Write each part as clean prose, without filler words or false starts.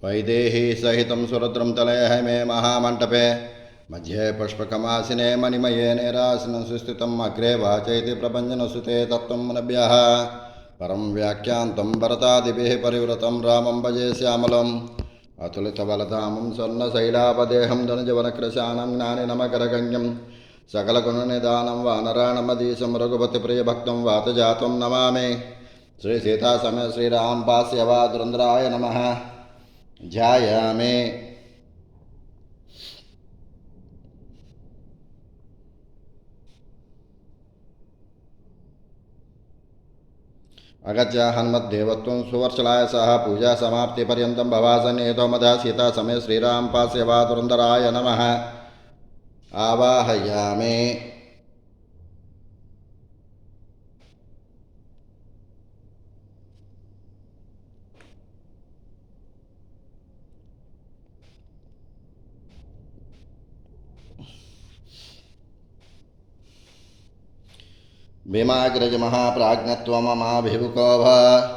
वैदेही सहितं सुरद्रं तलये मे महामण्टपे मध्ये पुष्पकमासिने मणिमये नेरासनं सुस्थितम् अग्रे वाचयति प्रपञ्चनसुते तत्त्वं मुनिभ्यः परं व्याख्यान्तं भरतादिभिः परिवृतं रामं भजे श्यामलम् अतुलितबलधामं स्वर्णशैलापदेहं धनुजवनकृशानं ज्ञानिनमकरगण्यं सकलगुणनिधानं वानराणमधीशं रघुपतिप्रियभक्तं वातजातं नमामि श्रीसीतासमेत श्रीरामपास्यवादुरन्द्राय नमः। ध्यायामि अगत्य हनुमद्देवत्वं सुवर्चलाय सह पूजा समाप्ति पर्यन्तं भवासन्निहितो मदः सीता समेत श्रीरामपास्यवादुरन्दराय नमः। आवाहयामि भीमाग्रज महाप्राज्ञत्वममाभिमुखो भव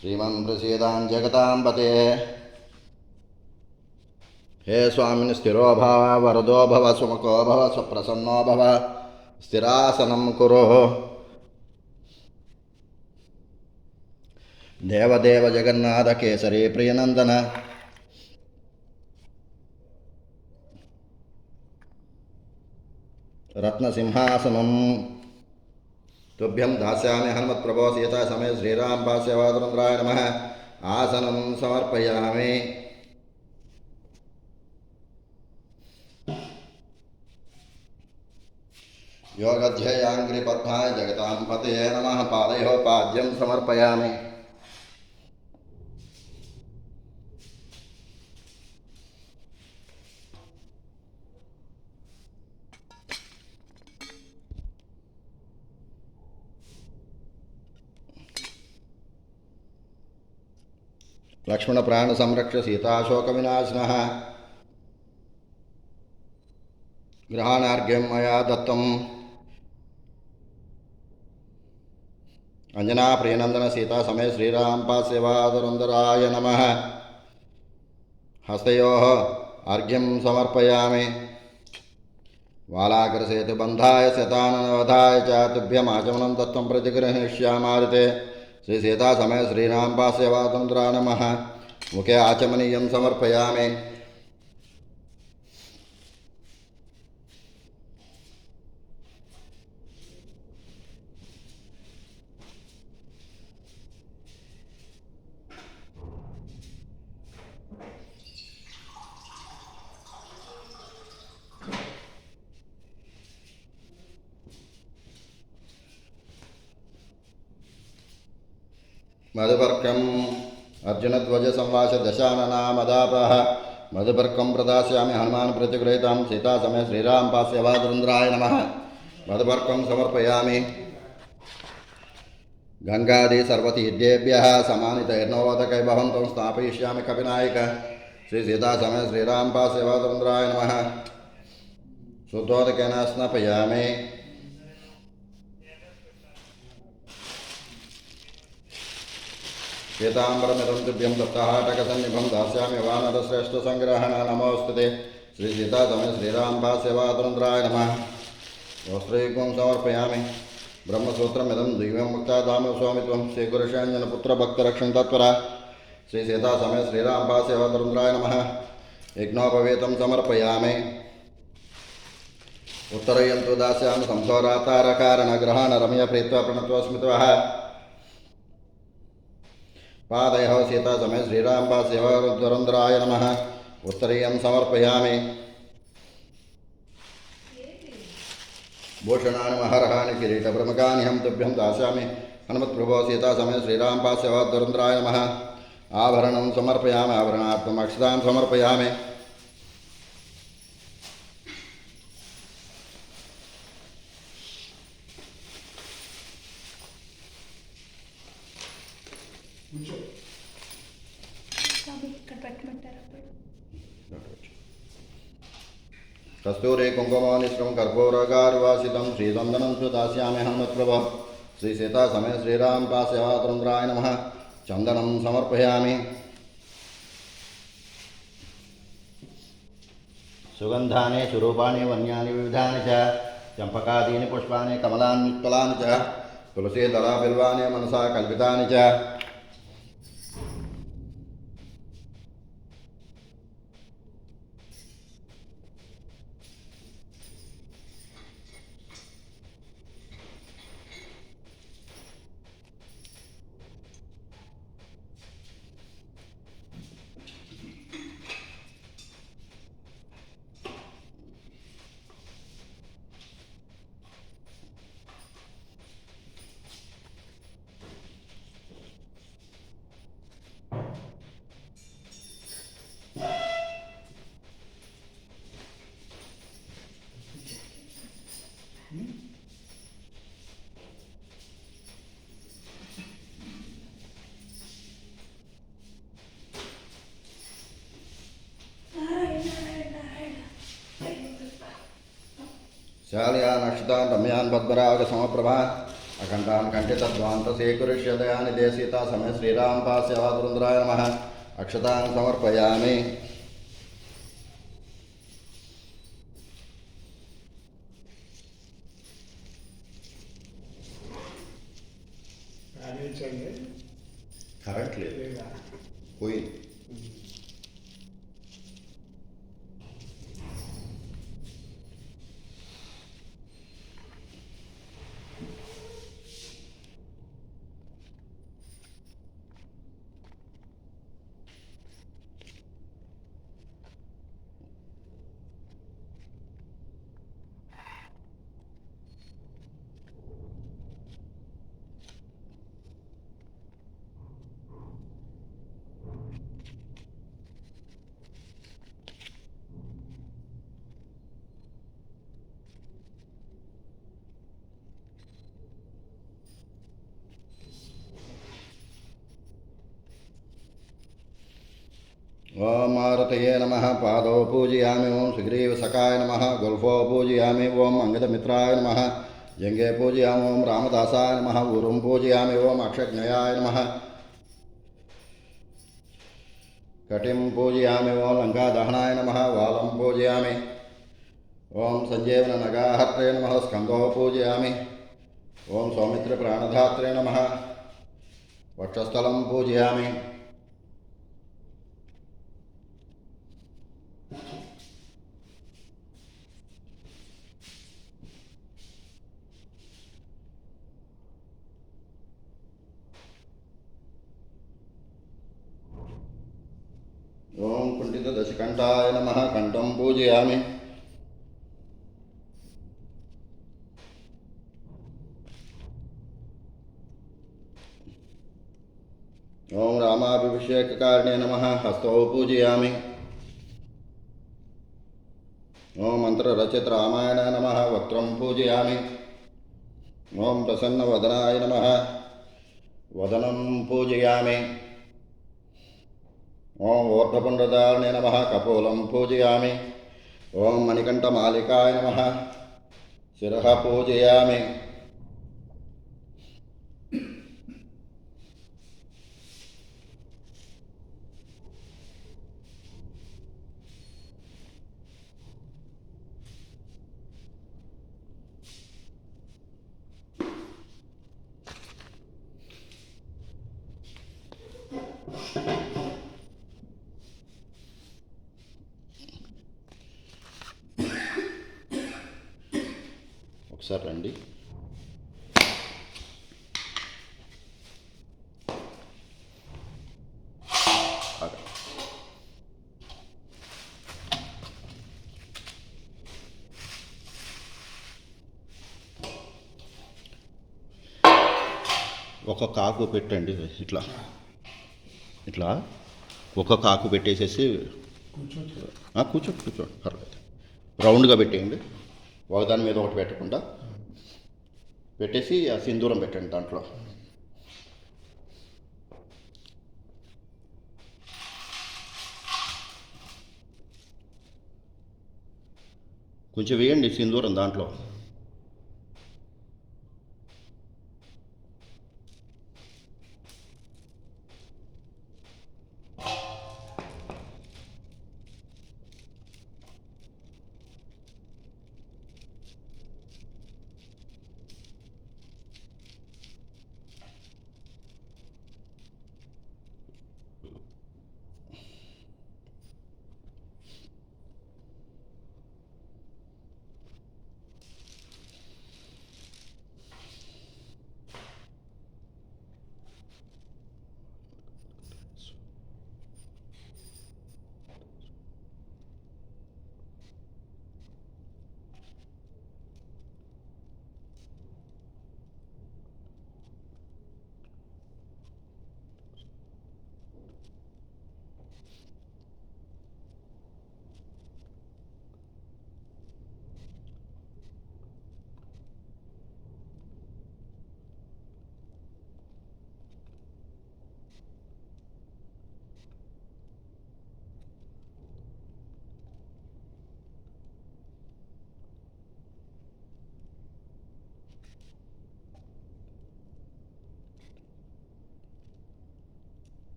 श्रीमन् प्रसीदां जगतां पते। हे स्वामिन् स्थिरो भव वरदो भव सुमुखो भव सुप्रसन्नो भव स्थिरासनं कुरु। देवदेव जगन्नाथ केसरी प्रियनन्दन रत्नसिंहासनं तुभ्यं दास्यामि हनुमत्प्रभो सीता समेत श्रीरामपास्यवादुरन्द्राय नमः। आसनं समर्पयामि। योगध्ययाङ्घ्रिपद्माय जगतां पतये नमः। पादयोपाद्यं समर्पयामि। लक्ष्मण प्राण संरक्ष सीताशोक विनाशनः ग्रहणार्घ्यं मया दत्तम् अंजना प्रियनंदन सीता समेत श्रीरामपास्यवादुरन्दराय नमः। हस्तयोः अर्घ्यं समर्पयामि। वालाग्रसेतुबन्धाय शताननवधाय च तुभ्यमाचमनं दत्तं प्रतिगृह्णीष्यामारिते श्री सीता समेत श्रीरामपास्यवादुरन्द्राय नमः। मुखे आचमनीयं समर्पयामि। मधुपर्कम् अर्जुनध्वज संवास दशाननामदापः मधुपर्कं प्रदास्यामि हनुमान् प्रतिगृहीतां सीता समेत श्रीरामपास्यवादुरन्द्राय नमः। मधुपर्कं समर्पयामि। गंगादि सर्वतीर्थेभ्यः समानितैर्नवोदकै भवन्तं स्थापयिष्यामि कपिनायक श्री सीता समेत श्रीरामपास्यवादुरन्द्राय नमः। शुद्धोदकेन स्नापयामि। श्वेताम्बरमिदं तुभ्यं सप्ताहाटकसन्निभं दास्यामि वानरश्रेष्ठसङ्ग्रहण नमोऽस्तुते श्री सीता समेत श्रीरामपास्यवादुरन्द्राय नमः। वस्त्रयुग्मं समर्पयामि। ब्रह्मसूत्रमिदं दिव्यं मुक्ताधाम स्वामित्वं श्रीगुरुशयञ्जनपुत्रभक्तरक्षं तत्परा श्री सीता समेत श्रीरामपास्यवादुरन्द्राय नमः। यज्ञोपवीतं समर्पयामि। उत्तरयन्तु दास्यामि संसोरातारकारणग्रहणरम्य प्रीत्वा प्रणत्वा स्मृत्वः पादयोः सीता समेत श्रीरामपास्यवादुरन्द्राय नमः। उत्तरीयं समर्पयामि। भूषणानि महर्हाणि किरीटप्रमुखानि हम तुभ्यं दास्यामि हनुमत्प्रभो सीता समेत श्रीरामपास्यवादुरन्द्राय नमः। आभरणं समर्पयामि। आभरणार्थम् अक्षतां समर्पयामि। कस्तूरे कुङ्कुमानिष्टं कर्पूरगार्वासितं श्रीचन्दनं च दास्यामि हनुमत्प्रभो श्री सीता समेत श्रीरामपास्यवादुरन्द्राय नमः। चन्दनं समर्पयामि। సుగంధాని స్వరూపాణి వన్యాని వివిధాని చ చంపకాదీని పుష్పాని కమలాన్యుత్పలాని చ తులసీదళా బిల్వాని మనసా కల్పితాని చ. శాలయాన్ అక్షతాన్ రమ్యాన్ పద్మరాగ సమప్రభా అఖండాన్ కంఠితద్వాంత సేకురిష్యదయాని దేశీత సమయ శ్రీరామ్ పాస్యవాదురుంద్రాయ నమః. అక్షతాన్ సమర్పయామి. కరెంట్ లేదు, పోయింది. ఓం మారుతయే నమః. పాదో పూజయామి. ఓం సుగ్రీవసకాయ నమః. గుల్ఫో పూజయామి. ఓం అంగదమిత్రాయ నమః. జంగే పూజయామి. ఓం రామదాసాయ నమః. ఊరుం పూజయామి. ఓం అక్షజ్ఞయాయ నమః. కటిం పూజయామి. ఓం లంకాదహనాయ నమః. వాలం పూజయామి. ఓం సంజీవన నగాహత్రే నమః. స్కందో పూజయామి. ఓం సౌమిత్ర ప్రాణధాత్రే నమః. వక్షస్థలం పూజయామి. ఓం కుంఠితదశకంఠాయ నమః. కంఠం పూజయామి. ఓం రామాభిషేకకారిణే నమః. హస్తౌ పూజయామి. ఓం మంత్రరచిత రామాయణ నమః. వక్త్రం పూజయామి. ఓం ప్రసన్నవదనాయ నమః. వదనం పూజయామి. ఓం ఊర్ధ్వపుండ్రధారిణే నమః. కపోలం పూజయామి. ఓం మణికంఠమాలికాయ నమః. శిరః పూజయామి. ఒకసారి రండి. ఒక్కొక్క ఆకు పెట్టండి. ఇట్లా ఇట్లా ఒక్కొక్క ఆకు పెట్టేసేసి కూర్చోండి పర్లేదు. రౌండ్గా పెట్టేయండి. ఒకదాని మీద ఒకటి పెట్టకుండా పెట్టేసి ఆ సింధూరం పెట్టండి దాంట్లో. కొంచెం వేయండి సింధూరం దాంట్లో.